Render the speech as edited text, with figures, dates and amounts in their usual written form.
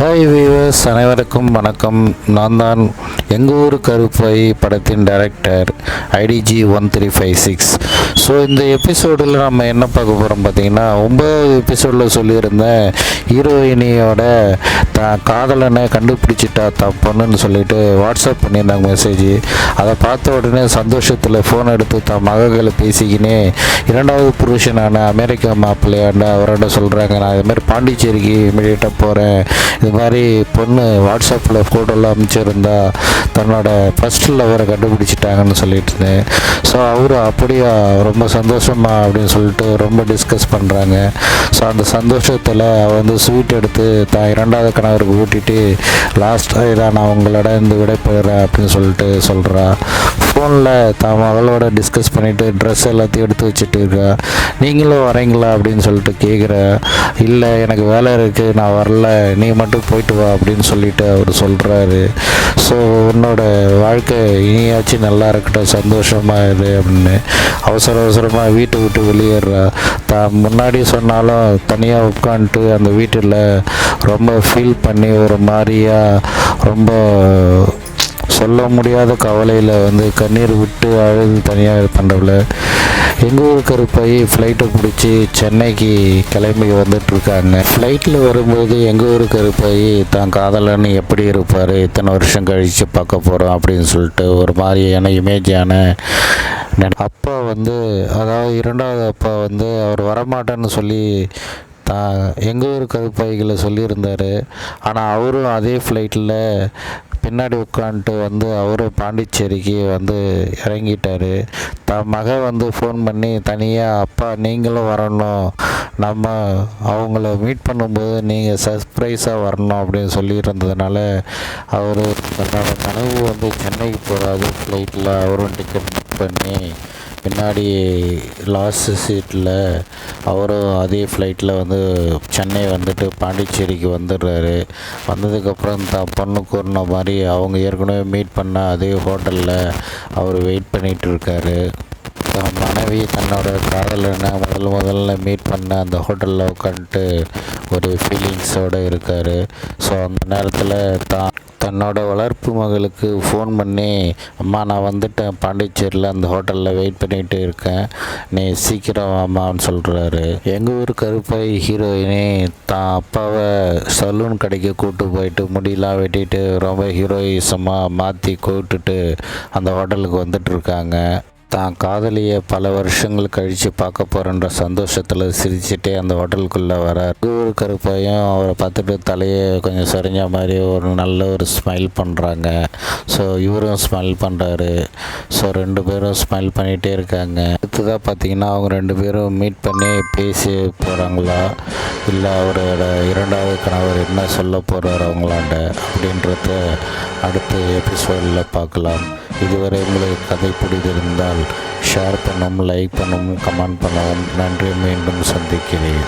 Hi viewers, அனைவருக்கும் வணக்கம். நான் தான் எங்கள் ஊர் கருப்பை படத்தின் டைரக்டர் ஐடிஜி 1356. ஸோ இந்த எபிசோடில் நம்ம என்ன பார்க்க போகிறோம் பார்த்தீங்கன்னா, 9வது எபிசோடில் சொல்லியிருந்தேன் ஹீரோயினியோட காதலனை கண்டுபிடிச்சிட்டா பொண்ணுன்னு சொல்லிட்டு வாட்ஸ்அப் பண்ணியிருந்தாங்க மெசேஜ். அதை பார்த்த உடனே சந்தோஷத்தில் ஃபோன் எடுத்து தான் மகளை பேசிக்கினே இரண்டாவது புருஷனான அமெரிக்கா மாப்பிள்ளையாண்ட அவரோட சொல்கிறாங்க, நான் இதுமாதிரி பாண்டிச்சேரிக்கு இமீடியட்டாக போகிறேன், இது மாதிரி பொண்ணு வாட்ஸ்அப்பில் ஃபோட்டோலாம் அமைச்சிருந்தா தன்னோட ஃபஸ்ட் லவரை கண்டுபிடிச்சிட்டாங்கன்னு சொல்லிட்டு இருந்தேன். ஸோ அவரு அப்படியா, ரொம்ப சந்தோஷமா அப்படின்னு சொல்லிட்டு ரொம்ப டிஸ்கஸ் பண்ணுறாங்க. ஸோ அந்த சந்தோஷத்தில் வந்து ஸ்வீட் எடுத்து தான் இரண்டாவது கணவருக்கு ஊட்டிட்டு லாஸ்ட்டாக இதான் நான் உங்களோட இந்த விடைபெறுறேன் அப்படின்னு சொல்லிட்டு சொல்கிறா. ஃபோனில் தான் மகளோட டிஸ்கஸ் பண்ணிவிட்டு ட்ரெஸ் எல்லாத்தையும் எடுத்து வச்சுட்டு இருக்கா. நீங்களும் வரீங்களா அப்படின்னு சொல்லிட்டு கேட்குற. இல்லை, எனக்கு வேலை இருக்குது, நான் வரல, நீ மட்டும் போயிட்டு வா அப்படின்னு சொல்லிட்டு அவர் சொல்கிறாரு. ஸோ உன்னோட வாழ்க்கை இனியாச்சும் நல்லா இருக்கட்டும், சந்தோஷமாக இரு அப்படின்னு அவசரமாக வீட்டை விட்டு வெளியேறா. தான் முன்னாடி சொன்னாலும் தனியாக உட்காந்துட்டு அந்த வீட்டில் ரொம்ப ஃபீல் பண்ணி ஒரு மாதிரியாக ரொம்ப சொல்ல முடியாத கவலையில் வந்து கண்ணீர் விட்டு அழுது தனியாக பண்ணுறவள. எங்கள் ஊர் கருப்பை ஃப்ளைட்டை பிடிச்சி சென்னைக்கு கிளம்பி வந்துட்டுருக்காங்க. ஃப்ளைட்டில் வரும்போது எங்கள் ஊர் கருப்பை தான் காதலன்னு எப்படி இருப்பார், இத்தனை வருஷம் கழித்து பார்க்க போகிறோம் அப்படின்னு சொல்லிட்டு ஒரு மாதிரியான இமேஜான அப்பா வந்து, அதாவது இரண்டாவது அப்பா வந்து அவர் வரமாட்டேன்னு சொல்லி தான் எங்கள் ஊர் கருப்பைகளை சொல்லியிருந்தார். ஆனால் அவரும் அதே ஃப்ளைட்டில் பின்னாடி உட்காந்துட்டு வந்து அவரும் பாண்டிச்சேரிக்கு வந்து இறங்கிட்டார். தான் மகன் வந்து ஃபோன் பண்ணி தனியாக, அப்பா நீங்களும் வரணும், நம்ம அவங்கள மீட் பண்ணும்போது நீங்கள் சர்ப்ரைஸாக வரணும் அப்படின்னு சொல்லியிருந்ததுனால அவர் தன்னோட கனவு வந்து சென்னைக்கு போகிறாரு. ஃப்ளைட்டில் அவரும் டிக்கெட் புக் பண்ணி பின்னாடி லாஸ்ட் சீட்டில் அவரும் அதே ஃப்ளைட்டில் வந்து சென்னை வந்துட்டு பாண்டிச்சேரிக்கு வந்துடுறாரு. வந்ததுக்கப்புறம் தான் பொண்ணு கூறின மாதிரி அவங்க ஏற்கனவே மீட் பண்ண அதே ஹோட்டலில் அவர் வெயிட் பண்ணிகிட்டு இருக்காரு. தன் மனைவி தன்னோட காதலனை முதல்ல மீட் பண்ண அந்த ஹோட்டலில் உட்காந்துட்டு ஒரு ஃபீலிங்ஸோடு இருக்கார். ஸோ அந்த நேரத்தில் தன்னோட வளர்ப்பு மகளுக்கு ஃபோன் பண்ணி, அம்மா நான் வந்துட்டேன் பாண்டிச்சேரியில் அந்த ஹோட்டலில் வெயிட் பண்ணிகிட்டு இருக்கேன், நீ சீக்கிரம் வாமான்னு சொல்கிறாரு. எங்கள் ஊர் கருப்பை ஹீரோயினி தான் அப்பாவை சலூன் கடைக்கு கூப்பிட்டு போயிட்டு முடியெலாம் வெட்டிட்டு ரொம்ப ஹீரோயிசமாக மாற்றி கூப்பிட்டுட்டு அந்த ஹோட்டலுக்கு வந்துட்டுருக்காங்க. தான் காதலியை பல வருஷங்கள் கழித்து பார்க்க போகிறன்ற சந்தோஷத்தில் சிரிச்சுட்டே அந்த ஹோட்டலுக்குள்ளே வரார். ஒரு கருப்பையும் அவரை பார்த்துட்டு தலையை கொஞ்சம் சரிஞ்ச மாதிரி ஒரு நல்ல ஒரு ஸ்மைல் பண்ணுறாங்க. ஸோ இவரும் ஸ்மைல் பண்ணுறாரு. ஸோ ரெண்டு பேரும் ஸ்மைல் பண்ணிகிட்டே இருக்காங்க. அடுத்ததாக பார்த்திங்கன்னா அவங்க ரெண்டு பேரும் மீட் பண்ணி பேசி போகிறாங்களா, இல்லை அவரோட இரண்டாவது கணவர் என்ன சொல்ல போகிறார் அவங்களாண்ட அப்படின்றத அடுத்த எபிசோடில் பார்க்கலாம். இதுவரை உங்களுக்கு கதை பிடித்திருந்தால் ஷேர் பண்ணவும், லைக் பண்ணவும், கமெண்ட் பண்ணவும். நன்றி. மீண்டும் சந்திக்கிறேன்.